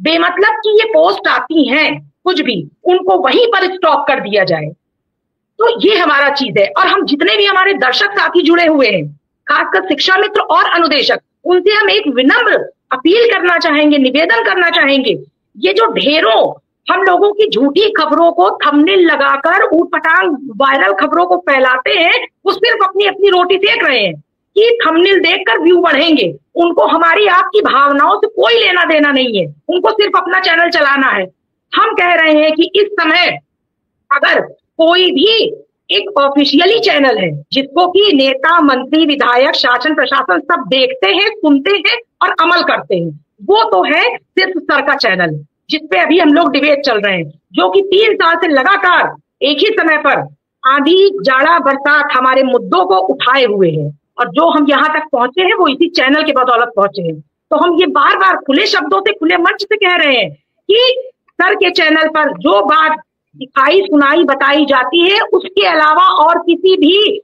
बेमतलब की ये पोस्ट आती हैं कुछ भी, उनको वहीं पर स्टॉप कर दिया जाए। तो ये हमारा चीज है। और हम जितने भी हमारे दर्शक साथी जुड़े हुए हैं, खासकर शिक्षा मित्र और अनुदेशक, उनसे हम एक विनम्र अपील करना चाहेंगे, निवेदन करना चाहेंगे, ये जो ढेरों हम लोगों की झूठी खबरों को थंबनेल लगाकर ऊटपटांग वायरल खबरों को फैलाते हैं, वो सिर्फ अपनी अपनी रोटी सेक रहे हैं कि थंबनेल देखकर व्यू बढ़ेंगे। उनको हमारी आपकी भावनाओं से कोई लेना देना नहीं है, उनको सिर्फ अपना चैनल चलाना है। हम कह रहे हैं कि इस समय अगर कोई भी एक ऑफिशियली चैनल है जिसको कि नेता, मंत्री, विधायक, शासन प्रशासन सब देखते हैं, सुनते हैं और अमल करते हैं, वो तो है सिर्फ सर का चैनल, जिसपे अभी हम लोग डिबेट चल रहे हैं, जो कि 3 साल से लगातार एक ही समय पर आंधी, जाड़ा, बरसात हमारे मुद्दों को उठाए हुए हैं। और जो हम यहाँ तक पहुंचे हैं वो इसी चैनल के बदौलत पहुंचे हैं। तो हम ये बार बार खुले शब्दों से, खुले मंच से कह रहे हैं कि सर के चैनल पर जो बात दिखाई, सुनाई, बताई जाती है, उसके अलावा और किसी भी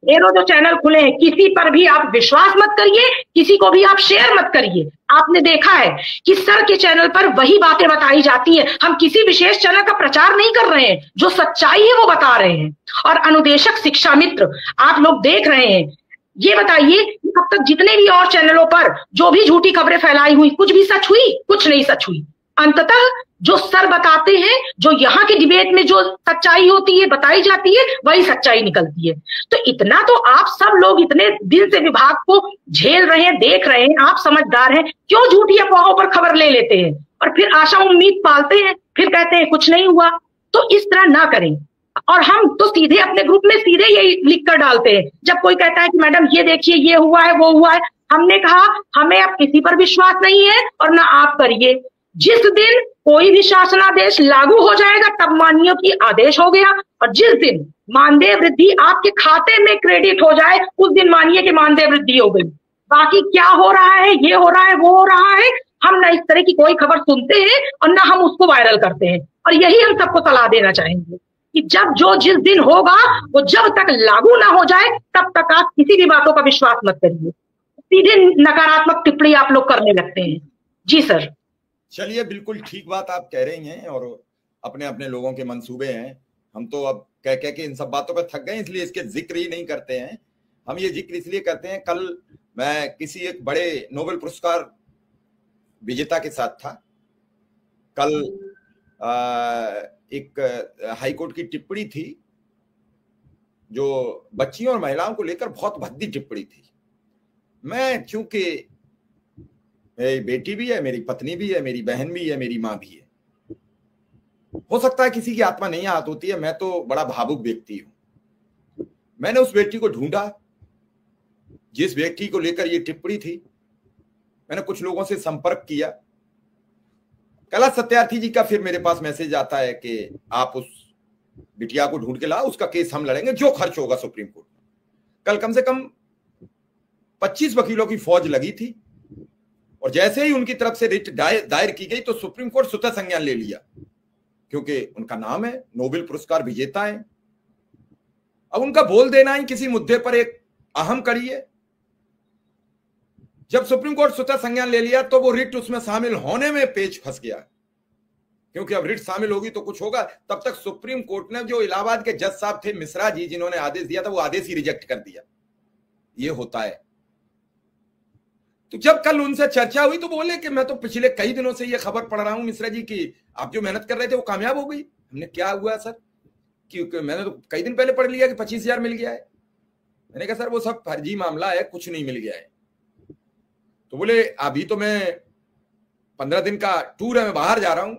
ढेरों जो चैनल खुले हैं, किसी पर भी आप विश्वास मत करिए, किसी को भी आप शेयर मत करिए। आपने देखा है कि सर के चैनल पर वही बातें बताई जाती हैं। हम किसी विशेष चैनल का प्रचार नहीं कर रहे हैं, जो सच्चाई है वो बता रहे हैं। और अनुदेशक, शिक्षा मित्र, आप लोग देख रहे हैं, ये बताइए कि अब तक जितने भी और चैनलों पर जो भी झूठी खबरें फैलाई हुई, कुछ भी सच हुई? कुछ नहीं सच हुई। अंततः जो सर बताते हैं, जो यहाँ के डिबेट में जो सच्चाई होती है, बताई जाती है, वही सच्चाई निकलती है। तो इतना तो आप सब लोग इतने दिन से विभाग को झेल रहे हैं, देख रहे हैं, आप समझदार हैं, क्यों झूठी अफवाहों पर खबर ले लेते हैं और फिर आशा उम्मीद पालते हैं, फिर कहते हैं कुछ नहीं हुआ? तो इस तरह ना करें। और हम तो सीधे अपने ग्रुप में सीधे यही लिख कर डालते हैं, जब कोई कहता है कि मैडम ये देखिए, ये हुआ है, वो हुआ है, हमने कहा हमें अब किसी पर विश्वास नहीं है और ना आप करिए। जिस दिन कोई भी शासनादेश लागू हो जाएगा तब माननीय की आदेश हो गया, और जिस दिन मानदेय वृद्धि आपके खाते में क्रेडिट हो जाए उस दिन मानिए कि मानदेय वृद्धि हो गई। बाकी क्या हो रहा है, ये हो रहा है, वो हो रहा है, हम ना इस तरह की कोई खबर सुनते हैं और ना हम उसको वायरल करते हैं। और यही हम सबको सलाह देना चाहेंगे कि जब जो जिस दिन होगा वो जब तक लागू ना हो जाए तब तक आप किसी भी बातों का विश्वास मत करिए। सीधे नकारात्मक टिप्पणी आप लोग करने लगते हैं। जी सर। चलिए, बिल्कुल ठीक बात आप कह रही हैं और अपने अपने लोगों के मंसूबे हैं। हम तो अब कह कह के इन सब बातों पर थक गए, इसलिए इसके जिक्र ही नहीं करते हैं। हम ये जिक्र इसलिए करते हैं, कल मैं किसी एक बड़े नोबेल पुरस्कार विजेता के साथ था। कल एक हाईकोर्ट की टिप्पणी थी जो बच्चियों और महिलाओं को लेकर बहुत भद्दी टिप्पणी थी। मैं, चूंकि मेरी बेटी भी है, मेरी पत्नी भी है, मेरी बहन भी है, मेरी माँ भी है, हो सकता है किसी की आत्मा नहीं आहत होती है, मैं तो बड़ा भावुक व्यक्ति हूं। मैंने उस व्यक्ति को ढूंढा जिस व्यक्ति को लेकर ये टिप्पणी थी। मैंने कुछ लोगों से संपर्क किया। कैलाश सत्यार्थी जी का फिर मेरे पास मैसेज आता है कि आप उस बिटिया को ढूंढ के लाओ, उसका केस हम लड़ेंगे, जो खर्च होगा सुप्रीम कोर्ट में। कल कम से कम 25 वकीलों की फौज लगी थी और जैसे ही उनकी तरफ से रिट दायर की गई तो सुप्रीम कोर्ट स्वतः संज्ञान ले लिया, क्योंकि उनका नाम है, नोबेल पुरस्कार विजेता है। अब उनका बोल देना ही किसी मुद्दे पर एक अहम कड़ी है। जब सुप्रीम कोर्ट स्वतः संज्ञान ले लिया तो वो रिट उसमें शामिल होने में पेच फंस गया, क्योंकि अब रिट शामिल होगी तो कुछ होगा। तब तक सुप्रीम कोर्ट ने, जो इलाहाबाद के जज साहब थे मिश्रा जी, जिन्होंने आदेश दिया था, वो आदेश ही रिजेक्ट कर दिया। ये होता है। तो जब कल उनसे चर्चा हुई तो बोले कि मैं तो पिछले कई दिनों से ये खबर पढ़ रहा हूं मिश्रा जी की आप जो मेहनत कर रहे थे वो कामयाब हो गई। हमने, क्या हुआ सर? क्योंकि मैंने तो कई दिन पहले पढ़ लिया कि 25,000 मिल गया है। मैंने कहा सर वो सब फर्जी मामला है, कुछ नहीं मिल गया है। तो बोले अभी तो मैं 15 दिन का टूर है, मैं बाहर जा रहा हूं,